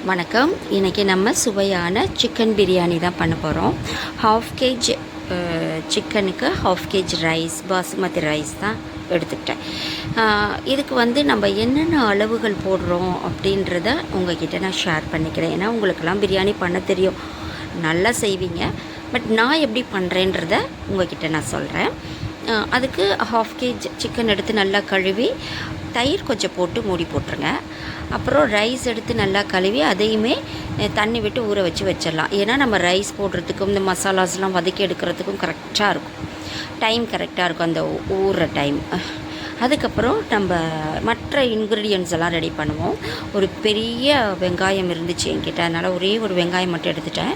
வணக்கம். இன்றைக்கி நம்ம சுவையான சிக்கன் பிரியாணி தான் பண்ண போகிறோம். ஹாஃப் கேஜ் சிக்கனுக்கு half KG rice, basmati rice தான் எடுத்துக்கிட்டேன். இதுக்கு வந்து நம்ம என்னென்ன அளவுகள் போடுறோம் அப்படின்றத உங்கள்கிட்ட நான் ஷேர் பண்ணிக்கிறேன். ஏன்னா உங்களுக்கெல்லாம் பிரியாணி பண்ண தெரியும், நல்லா செய்வீங்க. பட் நான் எப்படி பண்ணுறேன்றத உங்கள்கிட்ட நான் சொல்கிறேன். அதுக்கு ஹாஃப் கேஜ் சிக்கன் எடுத்து நல்லா கழுவி தயிர் கொஞ்சம் போட்டு மூடி போட்டுருங்க. அப்புறம் ரைஸ் எடுத்து நல்லா கழுவி அதையுமே தண்ணி விட்டு ஊற வச்சிடலாம். ஏன்னா நம்ம ரைஸ் போடுறதுக்கும் இந்த மசாலாஸ்லாம் வதக்கி எடுக்கிறதுக்கும் கரெக்டாக இருக்கும், டைம் கரெக்டாக இருக்கும் அந்த ஊறுற டைம். அதுக்கப்புறம் நம்ம மற்ற இன்க்ரீடியன்ட்ஸ் எல்லாம் ரெடி பண்ணுவோம். ஒரு பெரிய வெங்காயம் இருந்துச்சு என்கிட்ட, அதனால் ஒரே ஒரு வெங்காயம் மட்டும் எடுத்துட்டேன்.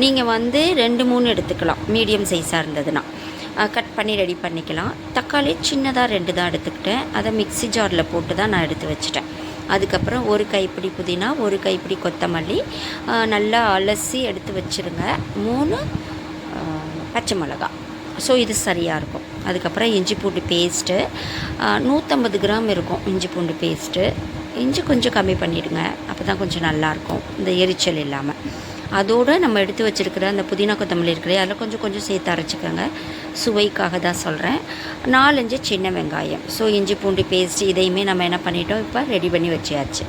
நீங்கள் வந்து 2-3 எடுத்துக்கலாம், மீடியம் சைஸாக இருந்ததுன்னா கட் பண்ணி ரெடி பண்ணிக்கலாம். தக்காளி சின்னதாக 2 தான் எடுத்துக்கிட்டேன். அதை மிக்ஸி ஜாரில் போட்டு தான் நான் எடுத்து வச்சுட்டேன். அதுக்கப்புறம் ஒரு கைப்பிடி புதினா, ஒரு கைப்பிடி கொத்தமல்லி நல்லா அலசி எடுத்து வச்சுருங்க. 3 பச்சை மிளகா. ஸோ இது சரியாக இருக்கும். அதுக்கப்புறம் இஞ்சி பூண்டு பேஸ்ட்டு 150 கிராம் இருக்கும். இஞ்சி பூண்டு பேஸ்ட்டு, இஞ்சி கொஞ்சம் கம்மி பண்ணிவிடுங்க, அப்போ தான் கொஞ்சம் நல்லாயிருக்கும், இந்த எரிச்சல் இல்லாமல். அதோடு நம்ம எடுத்து வச்சுருக்கிற அந்த புதினா கொத்தமல்லி இருக்கிறே அதில் கொஞ்சம் கொஞ்சம் சேர்த்து அரைச்சிக்கோங்க, சுவைக்காக தான் சொல்கிறேன். 4-5 சின்ன வெங்காயம். ஸோ இஞ்சி பூண்டு பேஸ்ட்டு இதையுமே நம்ம என்ன பண்ணிட்டோம், இப்போ ரெடி பண்ணி வச்சியாச்சு.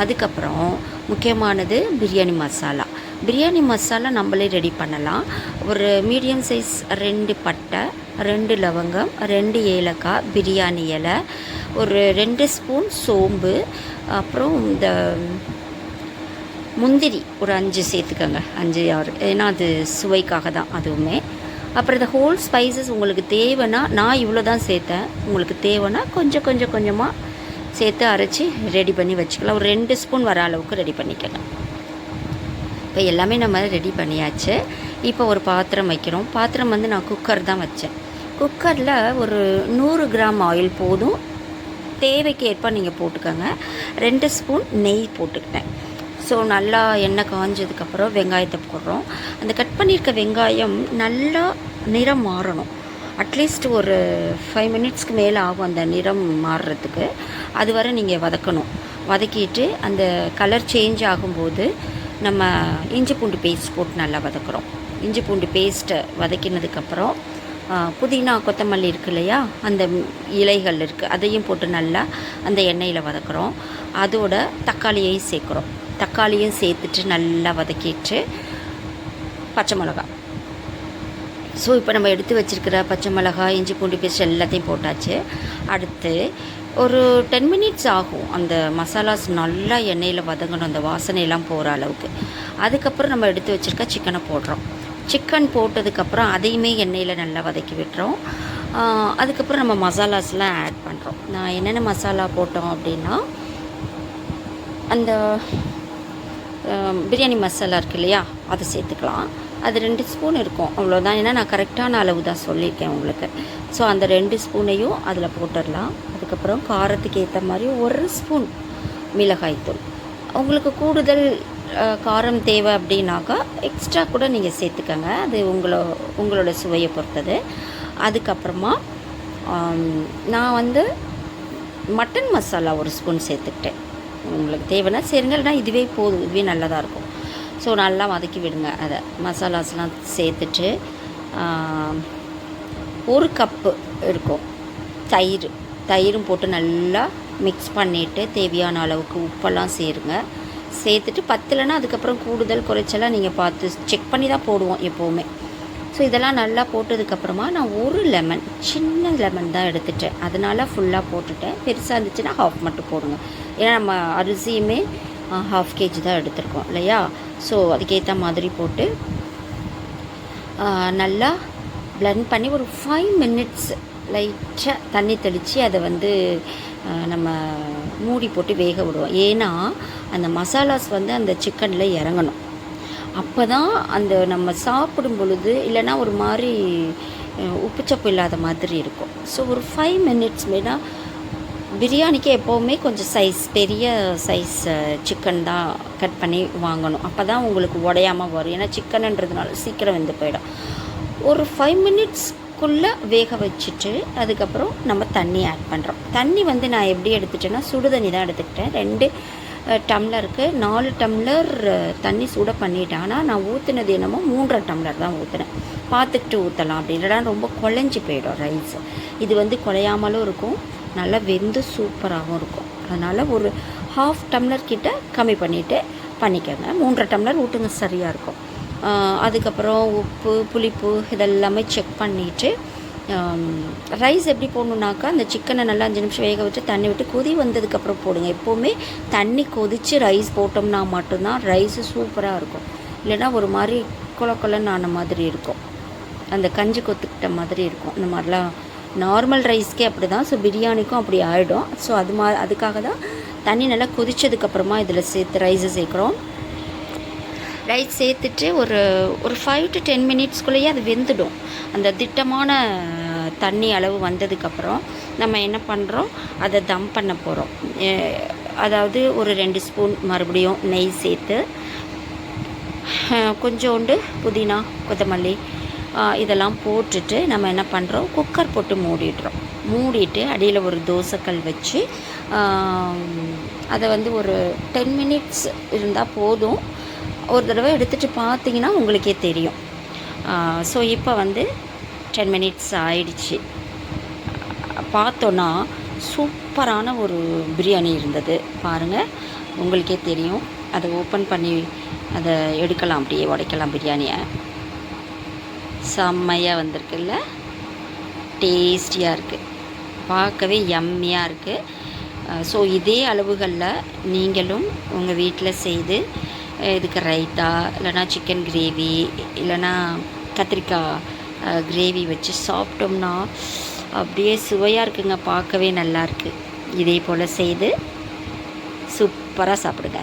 அதுக்கப்புறம் முக்கியமானது பிரியாணி மசாலா. பிரியாணி மசாலா நம்மளே ரெடி பண்ணலாம். ஒரு மீடியம் சைஸ் 2 பட்டை, 2 லவங்கம், 2 ஏலக்காய், பிரியாணி இலை, ஒரு 2 ஸ்பூன் சோம்பு, அப்புறம் இந்த முந்திரி ஒரு 5 சேர்த்துக்கோங்க, 5-6, ஏன்னா அது சுவைக்காக தான் அதுவுமே. அப்புறம் இந்த ஹோல் ஸ்பைசஸ் உங்களுக்கு தேவைன்னா, நான் இவ்வளோ தான் சேர்த்தேன், உங்களுக்கு தேவைன்னா கொஞ்சம் கொஞ்சமாக சேர்த்து அரைச்சி ரெடி பண்ணி வச்சுக்கலாம். ஒரு 2 ஸ்பூன் வர அளவுக்கு ரெடி பண்ணிக்கலாம். இப்போ எல்லாமே நம்ம ரெடி பண்ணியாச்சு. இப்போ ஒரு பாத்திரம் வைக்கிறோம். பாத்திரம் வந்து நான் குக்கர் தான் வச்சேன். குக்கரில் ஒரு 100 கிராம் ஆயில் போதும், தேவைக்கு ஏற்ப நீங்கள் போட்டுக்கோங்க. 2 ஸ்பூன் நெய் போட்டுக்கிட்டேன். ஸோ நல்லா எண்ணெய் காஞ்சதுக்கப்புறம் வெங்காயத்தை போடுறோம். அந்த கட் பண்ணியிருக்க வெங்காயம் நல்லா நிறம் மாறணும். அட்லீஸ்ட் ஒரு 5 மினிட்ஸ்க்கு மேலே ஆகும் அந்த நிறம் மாறுறதுக்கு. அது வரை நீங்கள் வதக்கணும். வதக்கிட்டு அந்த கலர் சேஞ்ச் ஆகும்போது நம்ம இஞ்சி பூண்டு பேஸ்ட் போட்டு நல்லா வதக்குறோம். இஞ்சி பூண்டு பேஸ்ட்டை வதக்கினதுக்கப்புறம் புதினா கொத்தமல்லி இருக்குது இல்லையா, அந்த இலைகள் இருக்குது, அதையும் போட்டு நல்லா அந்த எண்ணெயில் வதக்குறோம். அதோட தக்காளியையும் சேர்க்குறோம். தக்காளியும் சேர்த்துட்டு நல்லா வதக்கிட்டு பச்சை மிளகா. ஸோ இப்போ நம்ம எடுத்து வச்சுருக்கிற பச்சை மிளகா, இஞ்சி பூண்டு பேஸ்ட் எல்லாத்தையும் போட்டாச்சு. அடுத்து ஒரு 10 மினிட்ஸ் ஆகும் அந்த மசாலாஸ் நல்லா எண்ணெயில் வதங்கணும், அந்த வாசனையெல்லாம் போகிற அளவுக்கு. அதுக்கப்புறம் நம்ம எடுத்து வச்சுருக்க சிக்கனை போடுறோம். சிக்கன் போட்டதுக்கப்புறம் அதையுமே எண்ணெயில் நல்லா வதக்கி விட்டுறோம். அதுக்கப்புறம் நம்ம மசாலாஸ்லாம் ஆட் பண்ணுறோம். நான் என்னென்ன மசாலா போட்டோம் அப்படின்னா, அந்த பிரியாணி மசாலா இருக்குது இல்லையா, அதை சேர்த்துக்கலாம். அது 2 ஸ்பூன் இருக்கும், அவ்வளோதான். ஏன்னா நான் கரெக்டான அளவு தான் சொல்லியிருக்கேன் உங்களுக்கு. ஸோ அந்த 2 ஸ்பூனையும் அதில் போட்டுடலாம். அதுக்கப்புறம் காரத்துக்கு ஏற்ற மாதிரி 1 ஸ்பூன் மிளகாய்த்தூள். உங்களுக்கு கூடுதல் காரம் தேவை அப்படின்னாக்கா எக்ஸ்ட்ரா கூட நீங்கள் சேர்த்துக்கங்க, அது உங்களோட சுவையை பொறுத்தது. அதுக்கப்புறமா நான் வந்து மட்டன் மசாலா 1 ஸ்பூன் சேர்த்துக்கிட்டேன். உங்களுக்கு தேவைன்னா சரிங்க, இல்லைனா இதுவே போதும், இதுவே நல்லதாக இருக்கும். ஸோ நல்லா வதக்கி விடுங்க. அதை மசாலாஸ்லாம் சேர்த்துட்டு 1 கப்பு இருக்கும் தயிரும் போட்டு நல்லா மிக்ஸ் பண்ணிவிட்டு தேவையான அளவுக்கு உப்பெல்லாம் சேருங்க. சேர்த்துட்டு பத்தலைன்னா அதுக்கப்புறம் கூடுதல் குறைச்சலாம் நீங்கள் பார்த்து செக் பண்ணி தான் போடுவோம் எப்போவுமே. ஸோ இதெல்லாம் நல்லா போட்டதுக்கப்புறமா நான் 1 லெமன், சின்ன லெமன் தான் எடுத்துட்டேன், அதனால் ஃபுல்லாக போட்டுட்டேன். பெருசாக இருந்துச்சுன்னா ஹாஃப் மட்டும் போடுங்க. ஏன்னா நம்ம அரிசியுமே ஹாஃப் கேஜி தான் எடுத்துருக்கோம் இல்லையா. ஸோ அதுக்கேற்ற மாதிரி போட்டு நல்லா பிளெண்ட் பண்ணி ஒரு 5 மினிட்ஸ் லைட்டாக தண்ணி தெளித்து அதை வந்து நம்ம மூடி போட்டு வேக விடுவோம். ஏன்னா அந்த மசாலாஸ் வந்து அந்த சிக்கனில் இறங்கணும். அப்போ தான் அந்த நம்ம சாப்பிடும் பொழுது இல்லைன்னா ஒரு மாதிரி உப்புச்சப்பு இல்லாத மாதிரி இருக்கும். ஸோ ஒரு 5 மினிட்ஸ் மேலே பிரியாணிக்கு எப்போவுமே கொஞ்சம் பெரிய சைஸ் சிக்கன் தான் கட் பண்ணி வாங்கணும், அப்போ தான் உங்களுக்கு உடையாமல் வரும். ஏன்னா சிக்கனுன்றதுனால சீக்கிரம் வெந்து போயிடும். ஒரு 5 மினிட்ஸ்க்குள்ளே வேக வச்சுட்டு அதுக்கப்புறம் நம்ம தண்ணி ஆட் பண்ணுறோம். தண்ணி வந்து நான் எப்படி எடுத்துட்டேன்னா சுடு தண்ணி தான் எடுத்துக்கிட்டேன். 2 டம்ளருக்கு 4 டம்ளர் தண்ணி சூட பண்ணிட்டேன். ஆனால் நான் ஊற்றுனது என்னமோ 3.5 டம்ளர் தான் ஊற்றுனேன். பார்த்துக்கிட்டு ஊற்றலாம், அப்படி இல்லைனா ரொம்ப குழஞ்சி போயிடும் ரைஸ். இது வந்து குழையாமலும் இருக்கும், நல்லா வெந்து சூப்பராகவும் இருக்கும். அதனால் ஒரு 1/2 டம்ளர் கிட்ட கம்மி பண்ணிவிட்டு பண்ணிக்கோங்க. 3.5 டம்ளர் ஊற்றுங்க, சரியாக இருக்கும். அதுக்கப்புறம் உப்பு, புளிப்பு இதெல்லாமே செக் பண்ணிவிட்டு ரைஸ் எப்படி போடணுன்னாக்கா, அந்த சிக்கனை நல்லா 5 நிமிஷம் வேக வச்சு தண்ணி விட்டு கொதி வந்ததுக்கப்புறம் போடுங்க. எப்போவுமே தண்ணி கொதித்து ரைஸ் போட்டோம்னா மட்டும்தான் ரைஸு சூப்பராக இருக்கும். இல்லைன்னா ஒரு மாதிரி கொலன்னு ஆன மாதிரி இருக்கும், அந்த கஞ்சி கொத்துக்கிட்ட மாதிரி இருக்கும். இந்த மாதிரிலாம் நார்மல் ரைஸ்க்கே அப்படி தான். ஸோ பிரியாணிக்கும் அப்படி ஆகிடும். ஸோ அதுக்காக தான் தண்ணி நல்லா கொதித்ததுக்கப்புறமா இதில் ரைஸை சேர்க்குறோம். ரைஸ் சேர்த்துட்டு ஒரு 5 to 10 மினிட்ஸ்குள்ளேயே அது வெந்துடும். அந்த திட்டமான தண்ணி அளவு வந்ததுக்கப்புறம் நம்ம என்ன பண்ணுறோம், அதை தம் பண்ண போகிறோம். அதாவது ஒரு 2 ஸ்பூன் மறுபடியும் நெய் சேர்த்து, கொஞ்சோண்டு புதினா, கொத்தமல்லி இதெல்லாம் போட்டுட்டு நம்ம என்ன பண்ணுறோம், குக்கர் போட்டு மூடிட்டு அடியில் ஒரு தோசைக்கல் வச்சு அதை வந்து ஒரு 10 மினிட்ஸ் இருந்தால் போதும். ஒரு தடவை எடுத்துகிட்டு பார்த்தீங்கன்னா உங்களுக்கே தெரியும். ஸோ இப்போ வந்து 10 மினிட்ஸ் ஆயிடுச்சு. பார்த்தோன்னா சூப்பரான ஒரு பிரியாணி இருந்தது. பாருங்கள், உங்களுக்கே தெரியும். அதை ஓப்பன் பண்ணி அதை எடுக்கலாம், அப்படியே உடைக்கலாம். பிரியாணியை செம்மையாக வந்திருக்குல்ல, டேஸ்டியாக இருக்குது, பார்க்கவே யம்மியாக இருக்குது. ஸோ இதே அளவுகளில் நீங்களும் உங்கள் வீட்டில் செய்து இதுக்கு ரைத்தா, இல்லைனா சிக்கன் கிரேவி, இல்லைனா கத்திரிக்காய் கிரேவி வச்சு சாப்பிட்டோம்னா அப்படியே சுவையாக இருக்குங்க, பார்க்கவே நல்லாயிருக்கு. இதே போல் செய்து சூப்பராக சாப்பிடுங்க.